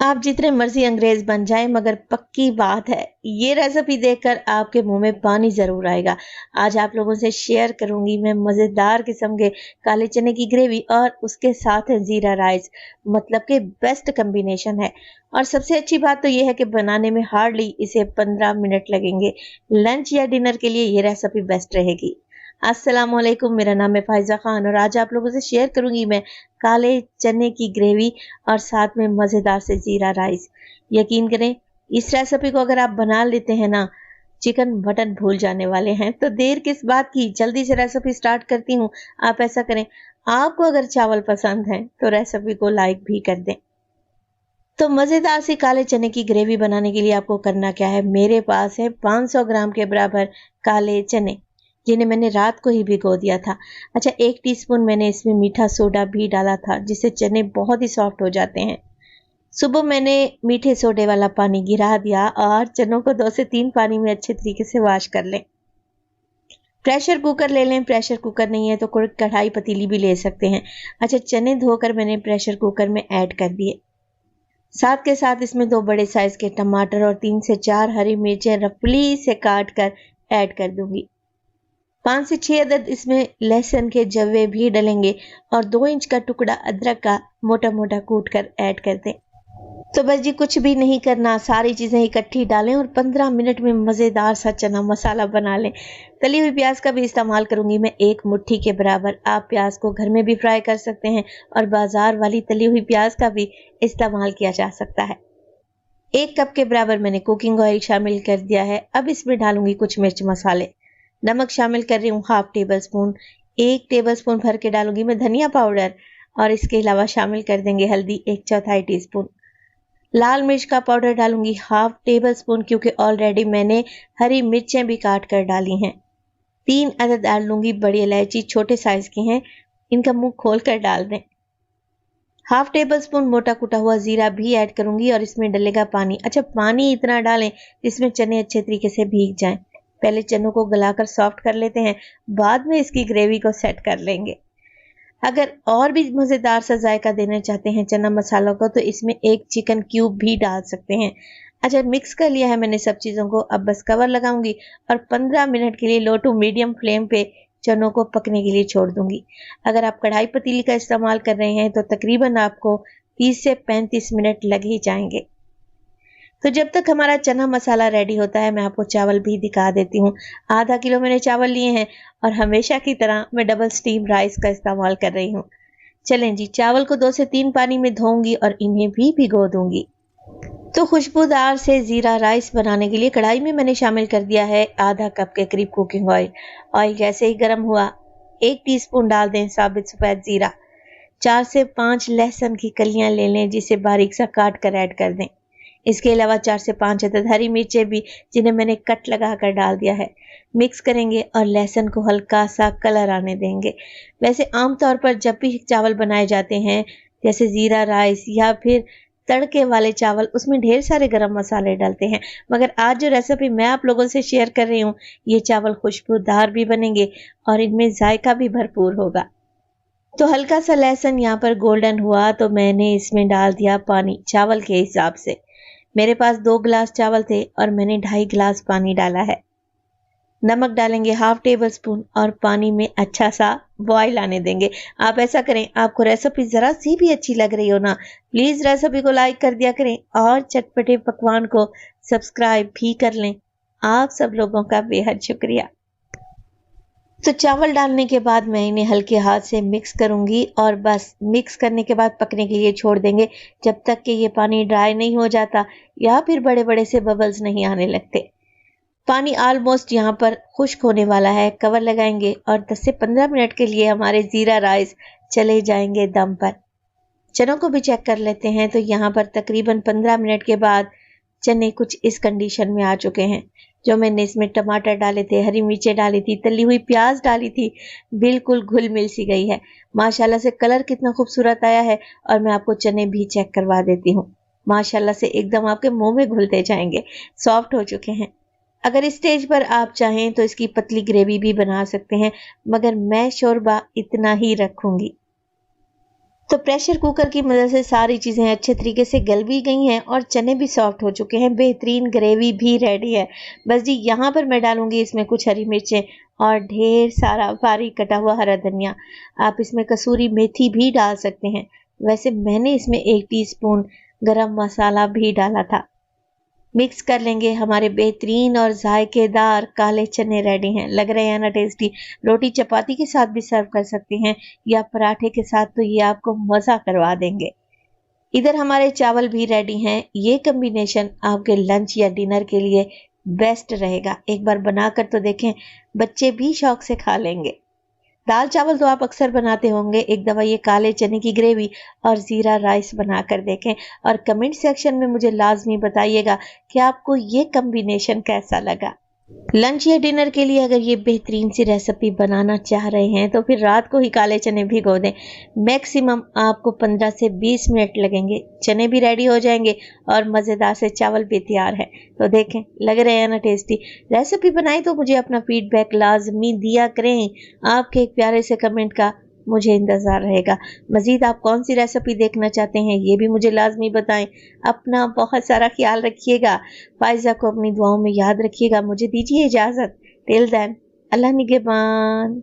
आप जितने मर्जी अंग्रेज बन जाएं मगर पक्की बात है ये रेसिपी देखकर आपके मुंह में पानी जरूर आएगा। आज आप लोगों से शेयर करूंगी मैं मजेदार किस्म के काले चने की ग्रेवी और उसके साथ है जीरा राइस। मतलब के बेस्ट कॉम्बिनेशन है। और सबसे अच्छी बात तो यह है कि बनाने में हार्डली इसे 15 मिनट लगेंगे। लंच या डिनर के लिए ये रेसिपी बेस्ट रहेगी। अस्सलाम वालेकुम, मेरा नाम है फाइजा खान और आज आप लोगों से शेयर करूंगी मैं काले चने की ग्रेवी और साथ में मजेदार से जीरा राइस। यकीन करें इस रेसिपी को अगर आप बना लेते हैं ना, चिकन मटन भूल जाने वाले हैं। तो देर किस बात की, जल्दी से रेसिपी स्टार्ट करती हूँ। आप ऐसा करें, आपको अगर चावल पसंद है तो रेसिपी को लाइक भी कर दें। तो मजेदार सी काले चने की ग्रेवी बनाने के लिए आपको करना क्या है, मेरे पास है 500 ग्राम के बराबर काले चने जिन्हें मैंने रात को ही भिगो दिया था। अच्छा, 1 टीस्पून मैंने इसमें मीठा सोडा भी डाला था जिससे चने बहुत ही सॉफ्ट हो जाते हैं। सुबह मैंने मीठे सोडे वाला पानी गिरा दिया और चनों को 2 से 3 पानी में अच्छे तरीके से वॉश कर लें। प्रेशर कुकर ले लें, प्रेशर कुकर नहीं है तो कोई कढ़ाई पतीली भी ले सकते हैं। अच्छा, चने धोकर मैंने प्रेशर कुकर में ऐड कर दिए। साथ के साथ इसमें 2 बड़े साइज के टमाटर और 3 से 4 हरी मिर्चें रफली से काट कर ऐड कर दूंगी। 5 से 6 अदद इसमें लहसुन के जवे भी डलेंगे और 2 इंच का टुकड़ा अदरक का मोटा मोटा कूट कर ऐड कर दें। तो बस जी कुछ भी नहीं करना, सारी चीजें इकट्ठी डालें और 15 मिनट में मजेदार सा चना मसाला बना लें। तली हुई प्याज का भी इस्तेमाल करूंगी मैं 1 मुट्ठी के बराबर। आप प्याज को घर में भी फ्राई कर सकते हैं और बाजार वाली तली हुई प्याज का भी इस्तेमाल किया जा सकता है। 1 कप के बराबर मैंने कुकिंग ऑयल शामिल कर दिया है। अब इसमें डालूंगी कुछ मिर्च मसाले। नमक शामिल कर रही हूँ half table spoon. 1 table spoon भर के डालूंगी मैं धनिया पाउडर और इसके अलावा शामिल कर देंगे हल्दी 1/4 टीस्पून। लाल मिर्च का पाउडर डालूंगी हाफ टेबल स्पून क्योंकि ऑलरेडी मैंने हरी मिर्चें भी काट कर डाली हैं। 3 अदद डाल लूंगी बड़ी इलायची, छोटे साइज की हैं, इनका मुंह खोल कर डाल दें। हाफ टेबल स्पून मोटा कुटा हुआ जीरा भी ऐड करूंगी और इसमें डलेगा पानी। अच्छा, पानी इतना डालें जिसमें चने अच्छे तरीके से भीग जाएं। पहले चनों को गलाकर सॉफ्ट कर लेते हैं, बाद में इसकी ग्रेवी को सेट कर लेंगे। अगर और भी मजेदार सा जायका देना चाहते हैं चना मसालों को तो इसमें 1 चिकन क्यूब भी डाल सकते हैं। अच्छा, मिक्स कर लिया है मैंने सब चीजों को। अब बस कवर लगाऊंगी और 15 मिनट के लिए लो टू मीडियम फ्लेम पे चनों को पकने के लिए छोड़ दूंगी। अगर आप कढ़ाई पतीली का इस्तेमाल कर रहे हैं तो तकरीबन आपको 30 से 35 मिनट लग ही जाएंगे। तो जब तक हमारा चना मसाला रेडी होता है मैं आपको चावल भी दिखा देती हूँ। आधा किलो मैंने चावल लिए हैं और हमेशा की तरह मैं डबल स्टीम राइस का इस्तेमाल कर रही हूँ। चलें जी, चावल को 2 से 3 पानी में धोऊंगी और इन्हें भी भिगो दूंगी। तो खुशबूदार से जीरा राइस बनाने के लिए कढ़ाई में मैंने शामिल कर दिया है आधा कप के करीब कुकिंग ऑयल। ऑयल जैसे ही गर्म हुआ 1 टीस्पून डाल दें साबित सफेद जीरा। 4 से 5 लहसुन की कलियां ले लें जिसे बारीक सा काट कर ऐड कर दें। इसके अलावा 4 से 5 अदद हरी मिर्चें भी जिन्हें मैंने कट लगा कर डाल दिया है। मिक्स करेंगे और लहसुन को हल्का सा कलर आने देंगे। वैसे आमतौर पर जब भी चावल बनाए जाते हैं जैसे जीरा राइस या फिर तड़के वाले चावल, उसमें ढेर सारे गरम मसाले डालते हैं, मगर आज जो रेसिपी मैं आप लोगों से शेयर कर रही हूँ ये चावल खुशबूदार भी बनेंगे और इनमें जायका भी भरपूर होगा। तो हल्का सा लहसुन यहाँ पर गोल्डन हुआ तो मैंने इसमें डाल दिया पानी चावल के हिसाब से। मेरे पास 2 गिलास चावल थे और मैंने 2.5 गिलास पानी डाला है। नमक डालेंगे हाफ टेबल स्पून और पानी में अच्छा सा बॉईल आने देंगे। आप ऐसा करें, आपको रेसिपी जरा सी भी अच्छी लग रही हो ना, प्लीज रेसिपी को लाइक कर दिया करें और चटपटे पकवान को सब्सक्राइब भी कर लें। आप सब लोगों का बेहद शुक्रिया। तो चावल डालने के बाद मैं इन्हें हल्के हाथ से मिक्स करूंगी और बस मिक्स करने के बाद पकने के लिए छोड़ देंगे जब तक कि ये पानी ड्राई नहीं हो जाता या फिर बड़े बड़े से बबल्स नहीं आने लगते। पानी ऑलमोस्ट यहाँ पर खुश्क होने वाला है। कवर लगाएंगे और 10 से 15 मिनट के लिए हमारे जीरा राइस चले जाएंगे दम पर। चनों को भी चेक कर लेते हैं तो यहाँ पर तकरीबन 15 मिनट के बाद चने कुछ इस कंडीशन में आ चुके हैं। जो मैंने इसमें टमाटर डाले थे, हरी मिर्चें डाली थी, तली हुई प्याज डाली थी, बिल्कुल घुल मिल सी गई है। माशाल्लाह से कलर कितना खूबसूरत आया है और मैं आपको चने भी चेक करवा देती हूँ। माशाल्लाह से एकदम आपके मुंह में घुलते जाएंगे, सॉफ्ट हो चुके हैं। अगर इस स्टेज पर आप चाहें तो इसकी पतली ग्रेवी भी बना सकते हैं, मगर मैं शोरबा इतना ही रखूंगी। तो प्रेशर कुकर की मदद से सारी चीज़ें अच्छे तरीके से गल भी गई हैं और चने भी सॉफ्ट हो चुके हैं। बेहतरीन ग्रेवी भी रेडी है। बस जी यहाँ पर मैं डालूंगी इसमें कुछ हरी मिर्चें और ढेर सारा बारीक कटा हुआ हरा धनिया। आप इसमें कसूरी मेथी भी डाल सकते हैं। वैसे मैंने इसमें 1 टीस्पून गरम मसाला भी डाला था। मिक्स कर लेंगे। हमारे बेहतरीन और जायकेदार काले चने रेडी हैं। लग रहे हैं ना टेस्टी। रोटी चपाती के साथ भी सर्व कर सकते हैं या पराठे के साथ, तो ये आपको मज़ा करवा देंगे। इधर हमारे चावल भी रेडी हैं। ये कम्बिनेशन आपके लंच या डिनर के लिए बेस्ट रहेगा। एक बार बनाकर तो देखें, बच्चे भी शौक से खा लेंगे। दाल चावल तो आप अक्सर बनाते होंगे। एक दफ़ा ये काले चने की ग्रेवी और ज़ीरा राइस बनाकर देखें और कमेंट सेक्शन में मुझे लाजमी बताइएगा कि आपको ये कम्बिनेशन कैसा लगा। लंच या डिनर के लिए अगर ये बेहतरीन सी रेसिपी बनाना चाह रहे हैं तो फिर रात को ही काले चने भिगो दें। मैक्सिमम आपको 15 से 20 मिनट लगेंगे। चने भी रेडी हो जाएंगे और मज़ेदार से चावल भी तैयार है। तो देखें, लग रहे हैं ना टेस्टी। रेसिपी बनाई तो मुझे अपना फीडबैक लाजमी दिया करें। आपके एक प्यारे से कमेंट का मुझे इंतज़ार रहेगा। मज़ीद आप कौन सी रेसिपी देखना चाहते हैं ये भी मुझे लाजमी बताएं। अपना बहुत सारा ख्याल रखिएगा। फायज़ा को अपनी दुआओं में याद रखिएगा। मुझे दीजिए इजाज़त। टिल देन, अल्लाह निगहबान।